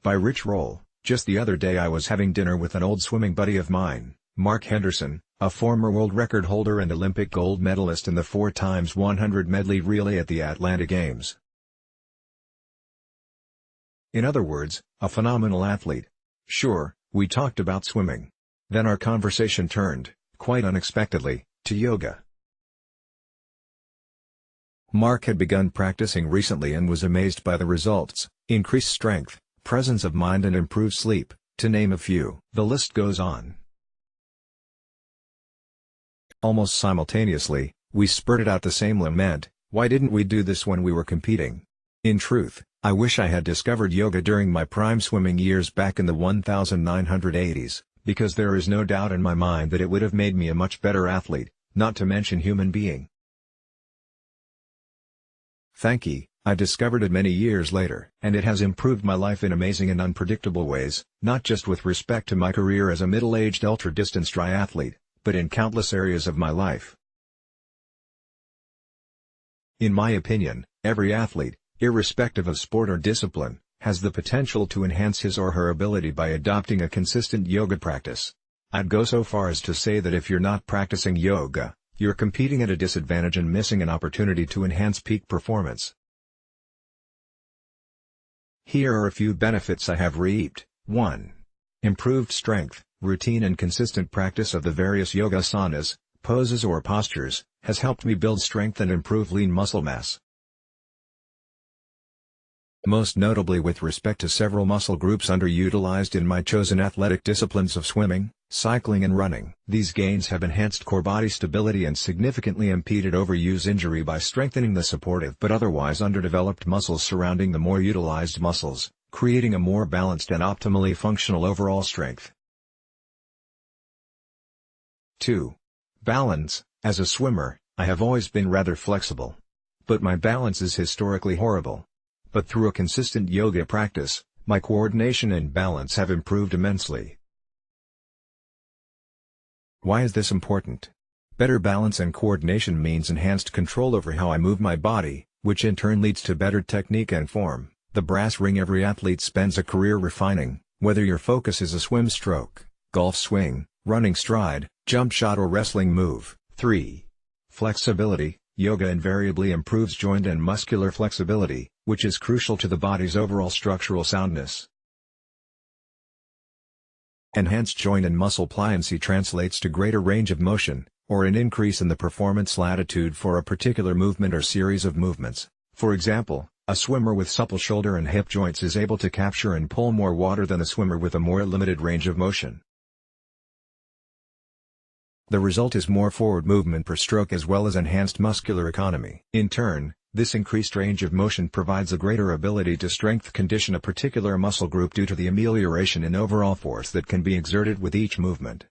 by Rich Roll. Just the other day I was having dinner with an old swimming buddy of mine, Mark Hende, a former world record holder and Olympic gold medalist in the 4x100 medley relay at the Atlanta Games. In other words, a phenomenal athlete. Sure, we talked about swimming. Then our conversation turned, quite unexpectedly, to yoga. Mark had begun practicing recently and was amazed by the results: increased strength, presence of mind and improved sleep, to name a few. The list goes on. Almost simultaneously, we spurted out the same lament: why didn't we do this when we were competing? In truth, I wish I had discovered yoga during my prime swimming years back in the 1980s, because there is no doubt in my mind that it would have made me a much better athlete, not to mention human being. Thank you, I discovered it many years later. And it has improved my life in amazing and unpredictable ways, not just with respect to my career as a middle-aged ultra-distance triathlete, but in countless areas of my life. In my opinion, every athlete, irrespective of sport or discipline, has the potential to enhance his or her ability by adopting a consistent yoga practice. I'd go so far as to say that if you're not practicing yoga, you're competing at a disadvantage and missing an opportunity to enhance peak performance. Here are a few benefits I have reaped. 1. Improved strength. Routine and consistent practice of the various yoga asanas, poses or postures, has helped me build strength and improve lean muscle mass. Most notably with respect to several muscle groups underutilized in my chosen athletic disciplines of swimming, cycling and running. These gains have enhanced core body stability and significantly impeded overuse injury by strengthening the supportive but otherwise underdeveloped muscles surrounding the more utilized muscles, creating a more balanced and optimally functional overall strength. 2. Balance. As a swimmer, I have always been rather flexible. But my balance is historically horrible. But through a consistent yoga practice, my coordination and balance have improved immensely. Why is this important? Better balance and coordination means enhanced control over how I move my body, which in turn leads to better technique and form, the brass ring every athlete spends a career refining, whether your focus is a swim stroke, golf swing, running stride, jump shot or wrestling move. 3. Flexibility. Yoga invariably improves joint and muscular flexibility, which is crucial to the body's overall structural soundness. Enhanced joint and muscle pliancy translates to greater range of motion, or an increase in the performance latitude for a particular movement or series of movements. For example, a swimmer with supple shoulder and hip joints is able to capture and pull more water than a swimmer with a more limited range of motion. The result is more forward movement per stroke as well as enhanced muscular economy. In turn, this increased range of motion provides a greater ability to strength condition a particular muscle group due to the amelioration in overall force that can be exerted with each movement.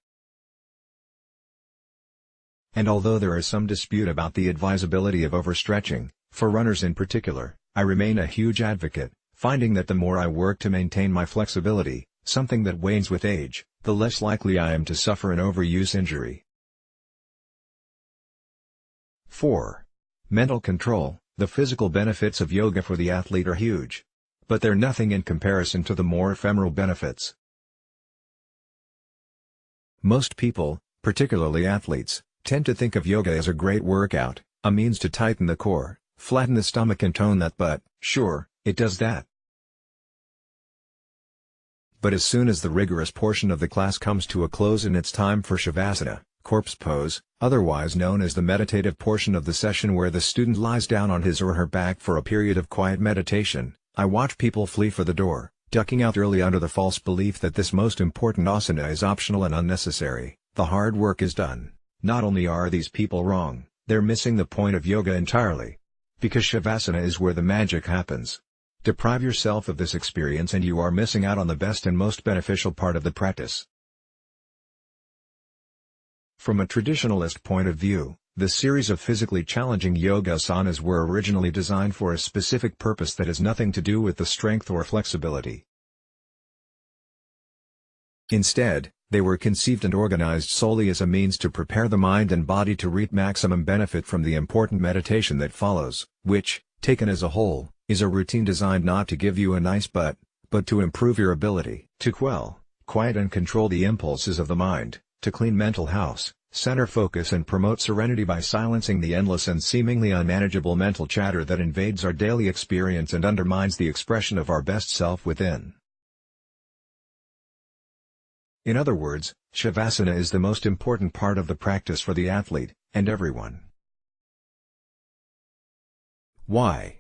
And although there is some dispute about the advisability of overstretching, for runners in particular, I remain a huge advocate, finding that the more I work to maintain my flexibility, something that wanes with age, the less likely I am to suffer an overuse injury. 4. Mental control. The physical benefits of yoga for the athlete are huge. But they're nothing in comparison to the more ephemeral benefits. Most people, particularly athletes, tend to think of yoga as a great workout, a means to tighten the core, flatten the stomach and tone that butt. Sure, it does that. But as soon as the rigorous portion of the class comes to a close and it's time for Shavasana, corpse pose, otherwise known as the meditative portion of the session where the student lies down on his or her back for a period of quiet meditation, I watch people flee for the door, ducking out early under the false belief that this most important asana is optional and unnecessary. The hard work is done. Not only are these people wrong, they're missing the point of yoga entirely. Because Shavasana is where the magic happens. Deprive yourself of this experience and you are missing out on the best and most beneficial part of the practice. From a traditionalist point of view, the series of physically challenging yoga asanas were originally designed for a specific purpose that has nothing to do with the strength or flexibility. Instead, they were conceived and organized solely as a means to prepare the mind and body to reap maximum benefit from the important meditation that follows, which, taken as a whole, is a routine designed not to give you a nice butt, but to improve your ability to quell, quiet and control the impulses of the mind, to clean mental house, center focus and promote serenity by silencing the endless and seemingly unmanageable mental chatter that invades our daily experience and undermines the expression of our best self within. In other words, Shavasana is the most important part of the practice for the athlete, and everyone. Why?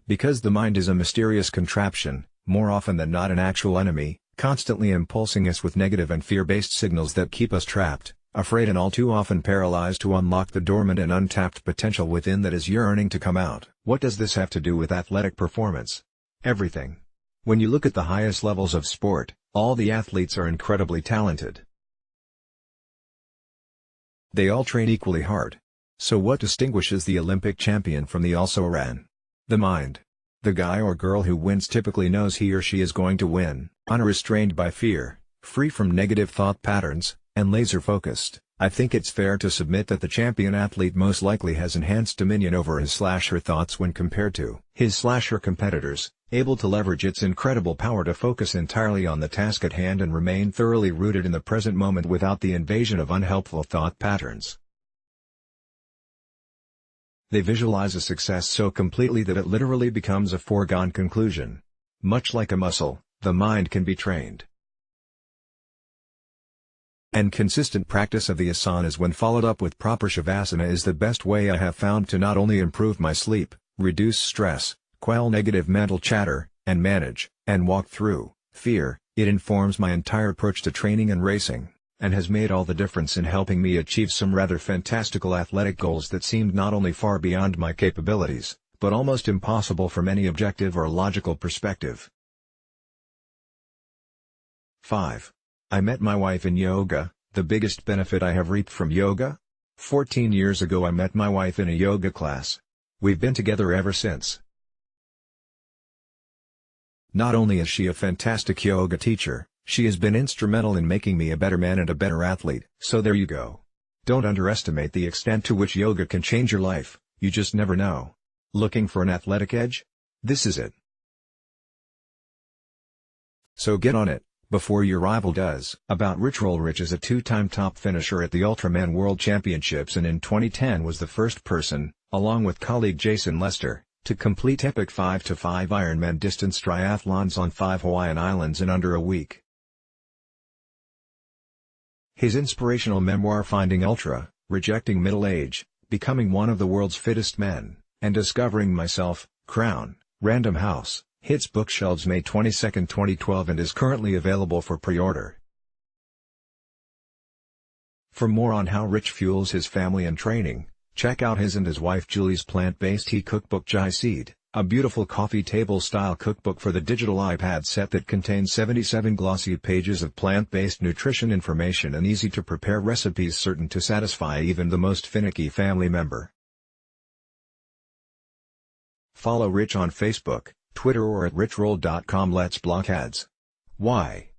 Because the mind is a mysterious contraption, more often than not an actual enemy, constantly impulsing us with negative and fear-based signals that keep us trapped, afraid and all too often paralyzed to unlock the dormant and untapped potential within that is yearning to come out. What does this have to do with athletic performance? Everything. When you look at the highest levels of sport, all the athletes are incredibly talented. They all train equally hard. So what distinguishes the Olympic champion from the also-ran? The mind. The guy or girl who wins typically knows he or she is going to win, unrestrained by fear, free from negative thought patterns, and laser-focused. I think it's fair to submit that the champion athlete most likely has enhanced dominion over his/her thoughts when compared to his/her competitors, able to leverage its incredible power to focus entirely on the task at hand and remain thoroughly rooted in the present moment without the invasion of unhelpful thought patterns. They visualize a success so completely that it literally becomes a foregone conclusion. Much like a muscle, the mind can be trained. And consistent practice of the asanas when followed up with proper shavasana is the best way I have found to not only improve my sleep, reduce stress, quell negative mental chatter, and manage, and walk through, fear. It informs my entire approach to training and racing, and has made all the difference in helping me achieve some rather fantastical athletic goals that seemed not only far beyond my capabilities, but almost impossible from any objective or logical perspective. 5. I met my wife in yoga. The biggest benefit I have reaped from yoga? 14 years ago I met my wife in a yoga class. We've been together ever since. Not only is she a fantastic yoga teacher, she has been instrumental in making me a better man and a better athlete. So there you go. Don't underestimate the extent to which yoga can change your life, you just never know. Looking for an athletic edge? This is it. So get on it, before your rival does. About Rich Roll. Rich is a two-time top finisher at the Ultraman World Championships and in 2010 was the first person, along with colleague Jason Lester, to complete epic 5x5 Ironman distance triathlons on 5 Hawaiian islands in under a week. His inspirational memoir Finding Ultra, Rejecting Middle Age, Becoming One of the World's Fittest Men, and Discovering Myself, Crown, Random House, hits bookshelves May 22, 2012 and is currently available for pre-order. For more on how Rich fuels his family and training, check out his and his wife Julie's plant-based tea cookbook Jai Seed, a beautiful coffee table-style cookbook for the digital iPad set that contains 77 glossy pages of plant-based nutrition information and easy-to-prepare recipes certain to satisfy even the most finicky family member. Follow Rich on Facebook, Twitter or at richroll.com. Let's block ads. Why?